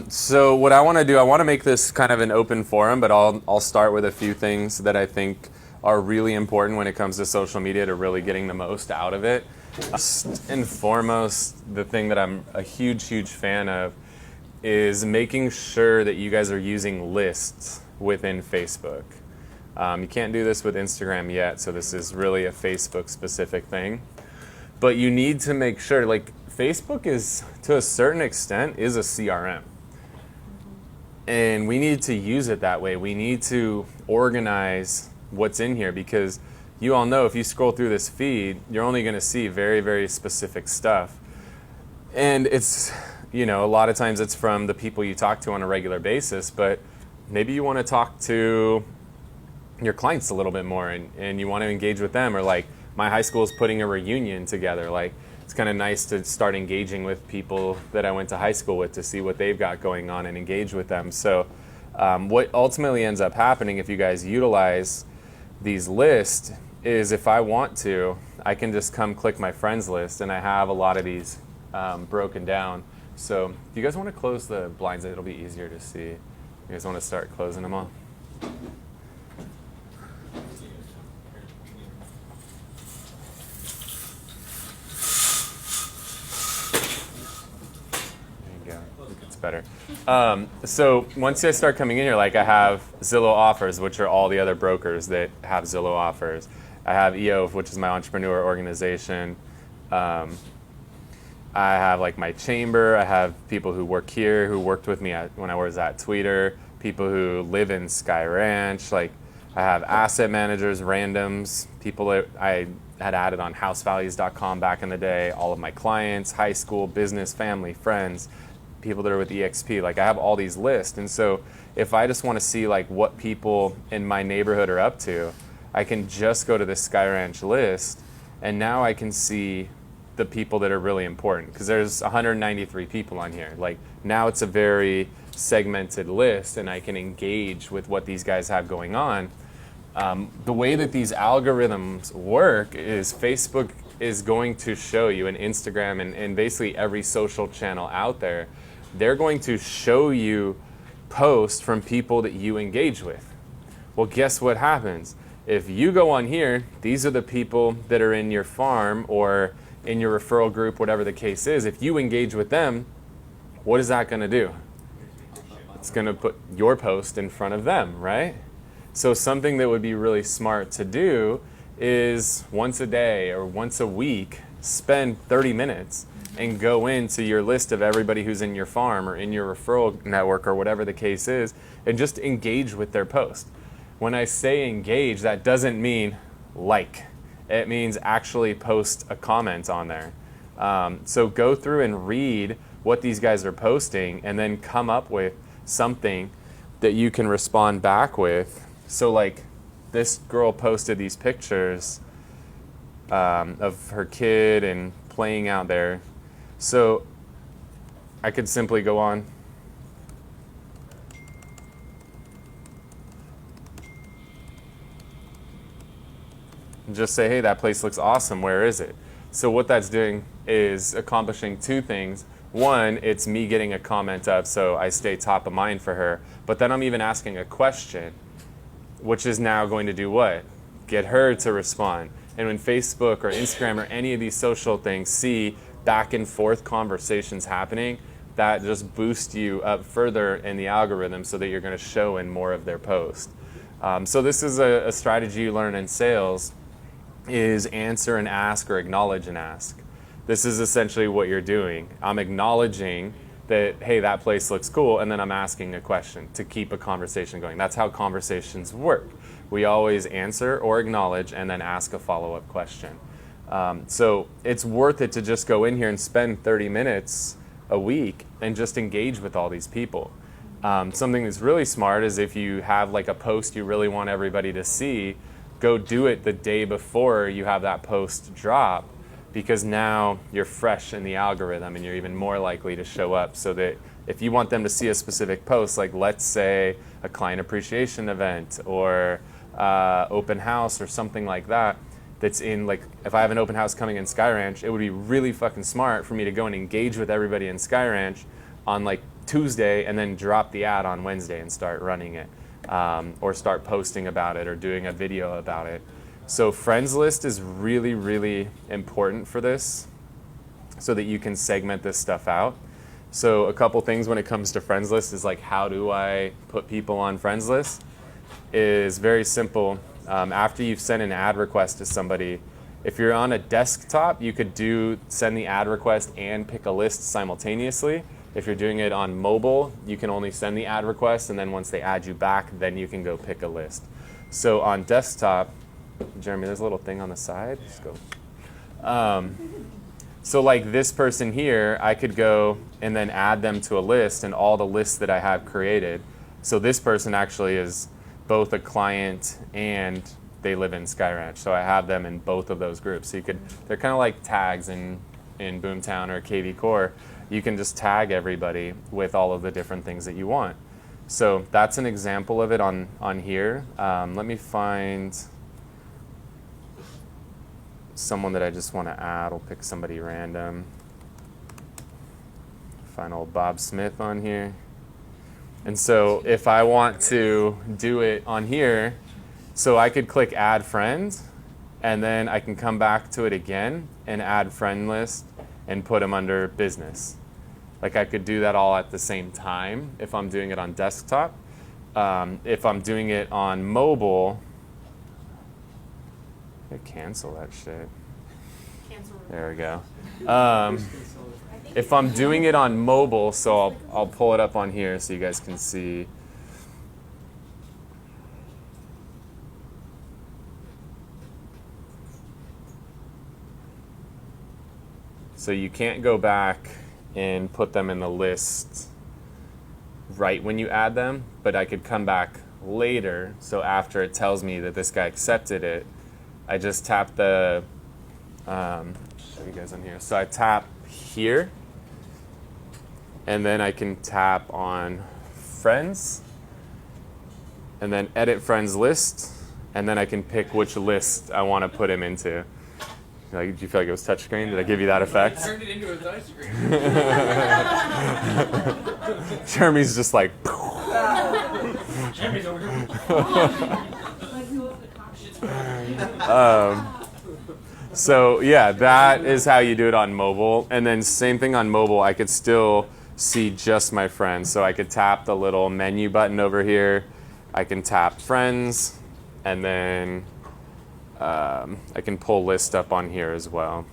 So what I want to do, I want to make this kind of an open forum, but I'll start with a few things that I think are really important when it comes to social media to really getting the most out of it. First and foremost, the thing that I'm a huge fan of is making sure that you guys are using lists within Facebook. You can't do this with Instagram yet, so this is really a Facebook specific thing. But you need to make sure, like, Facebook is, to a certain extent, is a CRM. And we need to use it that way. We need to organize what's in here, because you all know if you scroll through this feed, you're only going to see very specific stuff. And it's, a lot of times it's from the people you talk to on a regular basis, but maybe you want to talk to your clients a little bit more and you want to engage with them. Or like, my high school is putting a reunion together. Like, it's kind of nice to start engaging with people that I went to high school with to see what they've got going on and engage with them. So what ultimately ends up happening if you guys utilize these lists is, if I want to, I can just come click my friends list, and I have a lot of these broken down. So if you guys want to close the blinds, it'll be easier to see. You guys want to start closing them all? Better. So once I start coming in here, like, I have Zillow Offers, which are all the other brokers that have Zillow Offers. I have EOV, which is my entrepreneur organization. I have like my chamber. I have people who work here who worked with me when I was at Tweeter, people who live in Sky Ranch. Like, I have asset managers, randoms, people that I had added on housevalues.com back in the day, all of my clients, high school, business, family, friends, people that are with EXP. Like, I have all these lists. And so if I just want to see like what people in my neighborhood are up to, I can just go to the Sky Ranch list, and now I can see the people that are really important, because there's 193 people on here. Like, now it's a very segmented list, and I can engage with what these guys have going on. The way that these algorithms work is Facebook is going to show you, and Instagram and basically every social channel out there, they're going to show you posts from people that you engage with. Well, guess what happens? If you go on here, these are the people that are in your farm or in your referral group, whatever the case is. If you engage with them, what is that going to do? It's going to put your post in front of them, right? So something that would be really smart to do is once a day or once a week, spend 30 minutes and go into your list of everybody who's in your farm or in your referral network or whatever the case is, and just engage with their post. When I say engage, that doesn't mean like. It means actually post a comment on there. So go through and read what these guys are posting, and then come up with something that you can respond back with. So like, this girl posted these pictures of her kid and playing out there. So I could simply go on. And just say, hey, that place looks awesome. Where is it? So what that's doing is accomplishing two things. One, it's me getting a comment up, so I stay top of mind for her. But then I'm even asking a question, which is now going to do what? Get her to respond. And when Facebook or Instagram or any of these social things see back and forth conversations happening, that just boosts you up further in the algorithm so that you're going to show in more of their posts. So this is a strategy you learn in sales, is answer and ask, or acknowledge and ask. This is essentially what you're doing. I'm acknowledging that, hey, that place looks cool, and then I'm asking a question to keep a conversation going. That's how conversations work. We always answer or acknowledge and then ask a follow-up question. So it's worth it to just go in here and spend 30 minutes a week and just engage with all these people. Something that's really smart is, if you have like a post you really want everybody to see, go do it the day before you have that post drop, because now you're fresh in the algorithm and you're even more likely to show up. So that if you want them to see a specific post, like let's say a client appreciation event or open house or something like that, that's in, like, if I have an open house coming in Sky Ranch, it would be really fucking smart for me to go and engage with everybody in Sky Ranch on like Tuesday and then drop the ad on Wednesday and start running it, or start posting about it or doing a video about it. So friends list is really, really important for this so that you can segment this stuff out. So a couple things when it comes to friends list is like, how do I put people on friends list? Is very simple. After you've sent an ad request to somebody, if you're on a desktop, you could send the ad request and pick a list simultaneously. If you're doing it on mobile, you can only send the ad request, and then once they add you back, then you can go pick a list. So on desktop, Jeremy, there's a little thing on the side. Just go. So like this person here, I could go and then add them to a list and all the lists that I have created. So this person actually is both a client and they live in Sky Ranch. So I have them in both of those groups. So they're kind of like tags in Boomtown or KV Core. You can just tag everybody with all of the different things that you want. So that's an example of it on here. Let me find someone that I just want to add. I'll pick somebody random. Find old Bob Smith on here. And so if I want to do it on here, so I could click add friend, and then I can come back to it again and add friend list and put them under business. Like I could do that all at the same time if I'm doing it on desktop. If I'm doing it on mobile, cancel that shit. There we go. If I'm doing it on mobile, so I'll pull it up on here so you guys can see. So you can't go back and put them in the list right when you add them, but I could come back later. So after it tells me that this guy accepted it, I just tap the, show you guys on here. So I tap here, and then I can tap on friends, and then edit friends list, and then I can pick which list I want to put him into. Like, did you feel like it was touchscreen? Did I give you that effect? I turned it into a touchscreen. Jeremy's just like. Jeremy's over here. So yeah, that is how you do it on mobile. And then same thing on mobile, I could still see just my friends. So I could tap the little menu button over here. I can tap friends, and then I can pull list up on here as well.